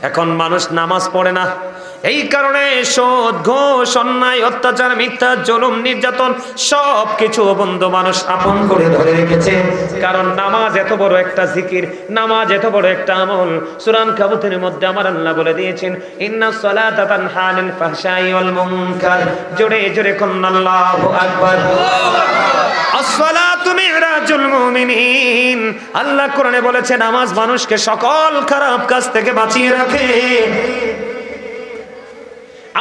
এখন মানুষ নামাজ পড়ে না, এই কারণে সুদ, ঘুষ, অন্যায়, অত্যাচার, মিথ্যা, জুলুম, নির্যাতন সব কিছু বন্ধু মানুষ আপন করে ধরে রেখেছে। কারণ নামাজ এত বড় একটা জিকির, নামাজ এত বড় একটা আমল। সূরা আনকাবুতের মধ্যে আমার আল্লাহ বলে দিয়েছেন, ইন্নাস সালাতা তানহা আনিল ফাহশাই ওয়াল মুনকার। জোরে জোরে কোন আল্লাহু আকবার। আসসালাতু মিরাজুল মুমিনিন। আল্লাহ কোরআনে বলেছে নামাজ মানুষকে সকল খারাপ কাজ থেকে বাঁচিয়ে রাখে।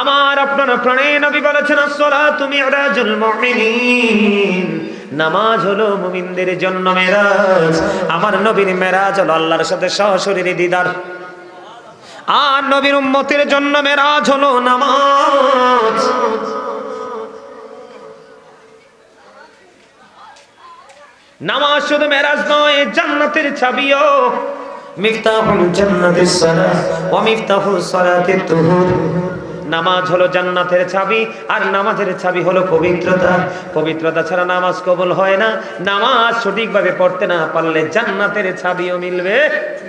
আমার আপনার প্রাণের নবী বলেছেন, আসসালাতু মিরাজুল মুমিনিন। নামাজ হলো মুমিনদের জন্য মেরাজ। আমার নবীর মেরাজ হলো আল্লাহর সাথে সশরীরে দিদার। আর নবীর উম্মতের জন্য মেরাজ হলো নামাজ। নামাজ শুধু মেরাজ নয়, জান্নাতের চাবিও। মিফতাহুল জান্নাতিস সালাহ ওয়া মিফতাহুস সালাতিত তুহুর। নামাজ হলো জান্নাতের চাবি, আর নামাজের চাবি হলো পবিত্রতা। পবিত্রতা ছাড়া নামাজ কবুল হয় না। নামাজ সঠিকভাবে পড়তে না পারলে জান্নাতের চাবিও মিলবে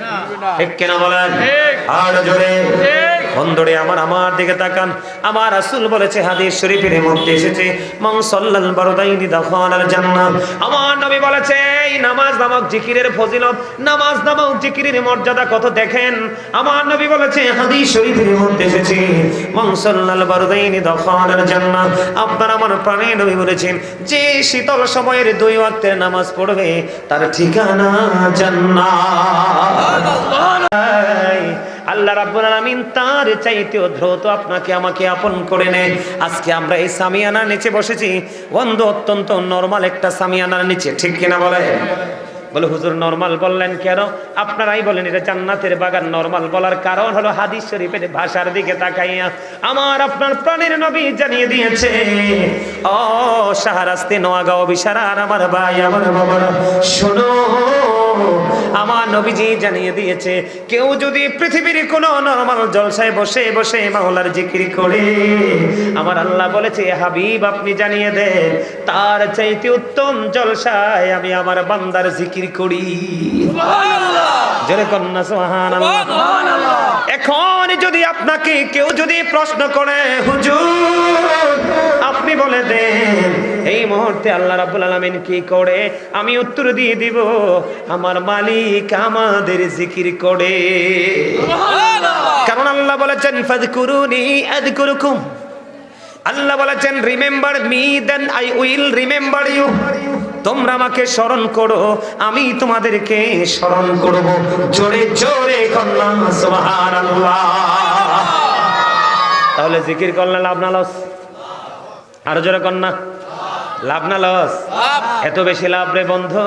না। ঠিক কিনা বলেন? আর জোরে বন্ধুরে আমার দিকে তাকান। আমার রাসূল বলেছে, হাদিস শরীফের মধ্যে এসেছে, মান সাল্লাল বারদাইনি দাখালাল জান্নাহ। আমার নবী বলেছে, এই নামাজ নামক জিকিরের ফজিলত, নামাজ নামক জিকিরের মর্যাদা কত দেখেন। আমার নবী বলেছে, হাদিস শরীফের মধ্যে এসেছে, মান সাল্লাল বারদাইনি দাখালাল জান্নাহ। আপনার আমার প্রাণের নবী বলেছেন, যে শীতল সময়ের 2 ওয়াক্তের নামাজ পড়বে তার ঠিকানা জান্নাত। আল্লাহ রাব্বুল আলামিন তার চাইতেও দ্রুত আপনাকে আমাকে আপন করে নেয়। আজকে আমরা এই সামিয়ানার নিচে বসেছি, বন্ধু অত্যন্ত নরমাল একটা সামিয়ানার নিচে। ঠিক কিনা বলে? বলে হুজুর নরমাল বললেন কেন? আপনারাই বলেন এটা জান্নাতের বাগান। নরমাল বলার কারণ হলো হাদিস শরীফের ভাষার দিকে তাকাইয়া আমার আপনার প্রাণের নবী জানিয়ে দিয়েছে। ও শাহরাস্তি, নোয়াগাঁও, বিশারার আমার ভাই, আমার বাবারা, শোনো, আমার নবীজি জানিয়ে দিয়েছে, কেউ যদি পৃথিবীর কোন নরমাল জলসায় বসে বসে মাওলার জিকির করে, আমার আল্লাহ বলেছে, হাবিব আপনি জানিয়ে দেন, তার চাইতে উত্তম জলসায় আমি আমার বান্দার জিকির করি। জোরে কন্যা সুবহানাল্লাহ। এখন যদি আপনাকে কেউ যদি প্রশ্ন করে, হুজুর আপনি বলে দেন এই মুহূর্তে আল্লাহ রাব্বুল আলামিন কি করে, আমি উত্তর দিয়ে দিব, আমার মালিক আমাদের জিকির করে। কারণ আল্লাহ বলেছেন, ফাযকুরুনি আযকুরুকুম। আল্লাহ বলেছেন, remember me then I will remember you. তোমরা আমাকে স্মরণ করো, আমি তোমাদেরকে স্মরণ করব। জোরে জোরে কন্যা সুবহানাল্লাহ। তাহলে জিকির করলে লাভ না লস? আরো জোরে কন্যা, লাভ না লস? এত বেশি লাভ রে বন্ধু।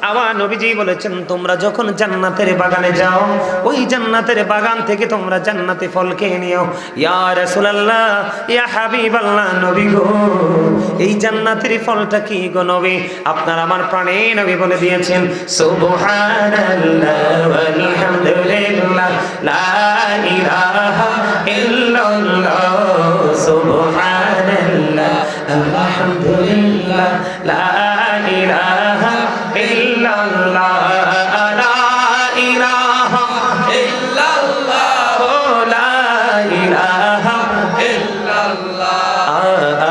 আমার নবীজি বলেছেন, তোমরা যখন জান্নাতের বাগানে যাও, ওই জান্নাতের বাগান থেকে তোমরা জান্নাতি ফল খেয়ে নিও। ইয়া রাসূলুল্লাহ, ইয়া হাবিবাল্লাহ, নবী গো এই জান্নাতের ফলটা কি গো নবী? আপনার আমার প্রাণে নবী বলে দিয়েছেন, সুবহানাল্লাহ ওয়ালহামদুলিল্লাহ লা ইলাহা ইল্লাল্লাহ, সুবহানাল্লাহ আলহামদুলিল্লাহ লা ইলাহা ইল্লাল্লাহ, লা ইলাহা ইল্লাল্লাহ, লা ইলাহা ইল্লাল্লাহ।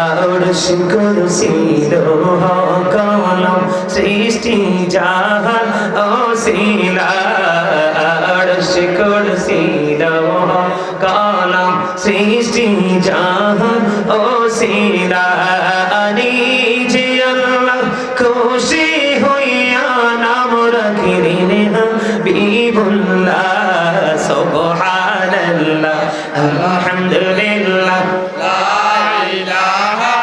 আরশ কুরসি লোহ কলম সৃষ্টি জাহান ওসিলা, আরশ কুরসি লোহ কলম সৃষ্টি জাহান ওসিলা, নিজে আল্লাহ খুশি হইয়া নাম রাখিলেন হাবিবুল্লাহ, সুবহানাল্লাহ আলহামদুলিল্লাহ লা ইলাহা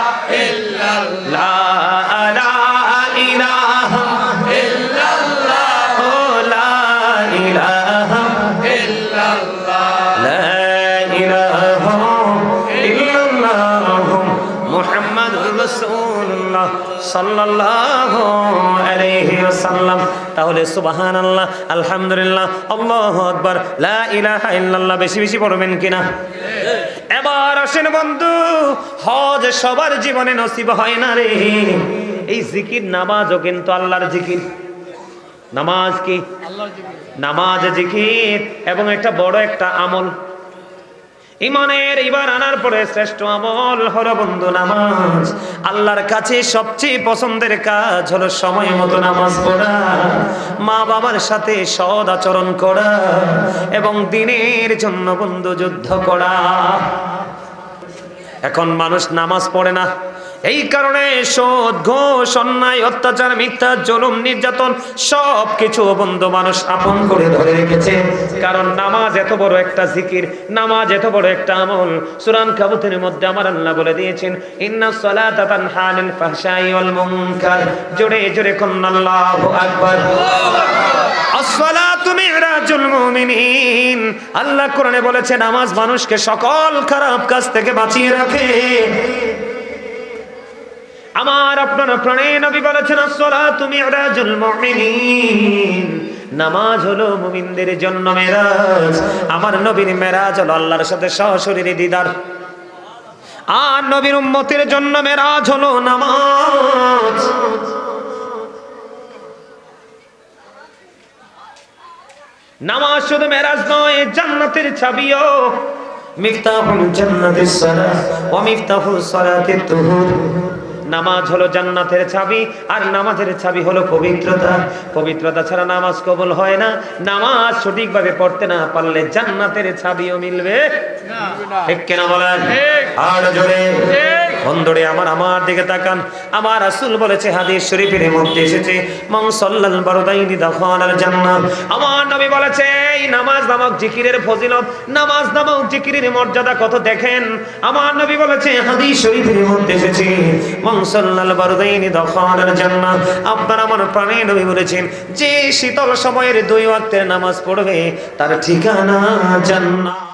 ইল্লাল্লাহ, লা ইলাহা ইল্লাল্লাহ, লা ইলাহা ইল্লাল্লাহ, লা ইলাহা ইল্লাল্লাহ মুহাম্মাদুর রাসূলুল্লাহ সাল্লাল্লাহু আলাইহি ওয়াসাল্লাম। তাহলে সুবহানাল্লাহ, আলহামদুলিল্লাহ, আল্লাহু আকবার, লা ইলাহা ইল্লাল্লাহ বেশি বেশি পড়বেন কিনা? এবার আসেন বন্ধু, হজ সবার জীবনে নসিব হয় না রে। এই জিকির নামাজও কিন্তু আল্লাহর জিকির। নামাজ কি? নামাজ জিকির এবং একটা বড় একটা আমল। ইমানের ইবার আনার পরে শ্রেষ্ঠ আমল হলো বন্ধু নামাজ। আল্লাহর কাছে সবচেয়ে পছন্দের কাজ হলো সময় মতো নামাজ পড়া, মা বাবার সাথে সৎ আচরণ করা এবং দিনের জন্য বন্ধু যুদ্ধ করা। এখন মানুষ নামাজ পড়ে না, এই কারণে সুদ, ঘুষ, অন্যায়, অত্যাচার, মিথ্যা, জুলুম, নির্যাতন সব কিছু বন্ধু মানুষ আপন করে ধরে রেখেছে। কারণ নামাজ এত বড় একটা জিকির, নামাজ এত বড় একটা আমল। সূরা আনকাবুতের মধ্যে আমার আল্লাহ বলে দিয়েছেন, ইন্নাস সালাতা তানহা আনিল ফাহশাই ওয়াল মুনকার। জোরে জোরে কোন আল্লাহু আকবার। আসসালাতু মিরাজুল মুমিনিন। আল্লাহ কোরআনে বলেছে নামাজ মানুষকে সকল খারাপ কাজ থেকে বাঁচিয়ে রাখে। আমার আপনার প্রাণের নবী বলেছেন, আসসালাতু মিরাজুল মুমিনিন। নামাজ হলো মুমিনদের জন্য মেরাজ। আমার নবীর মেরাজ হলো আল্লাহর সাথে সশরীরে দিদার। আর নবীর উম্মতের জন্য মেরাজ হলো নামাজ। নামাজ শুধু মেরাজ নয়, জান্নাতের চাবিও। মিফতাহুল জান্নাতিস সালাহ ওয়া মিফতাহুস সালাতিত তুহুর। নামাজ হলো জান্নাতের চাবি, আর নামাজের চাবি হলো পবিত্রতা। পবিত্রতা ছাড়া নামাজ কবুল হয় না। নামাজ সঠিকভাবে পড়তে না পারলে জান্নাতের চাবিও মিলবে না। ঠিক কিনা বলেন? আর জোরে বন্ধুরে আমার দিকে তাকান। আমার রাসূল বলেছে, হাদিস শরীফের মধ্যে এসেছে, মান সাল্লাল বারদাইনি দাখালাল জান্নাহ। আমার নবী বলেছে, এই নামাজ নামক জিকিরের ফজিলত, নামাজ নামক জিকিরের মর্যাদা কত দেখেন। আমার নবী বলেছে, হাদিস শরীফের মধ্যে এসেছে, মান সাল্লাল বারদাইনি দাখালাল জান্নাহ। আপনার আমার প্রাণের নবী বলেছেন, যে শীতল সময়ের 2 ওয়াক্তের নামাজ পড়বে তার ঠিকানা জান্নাত।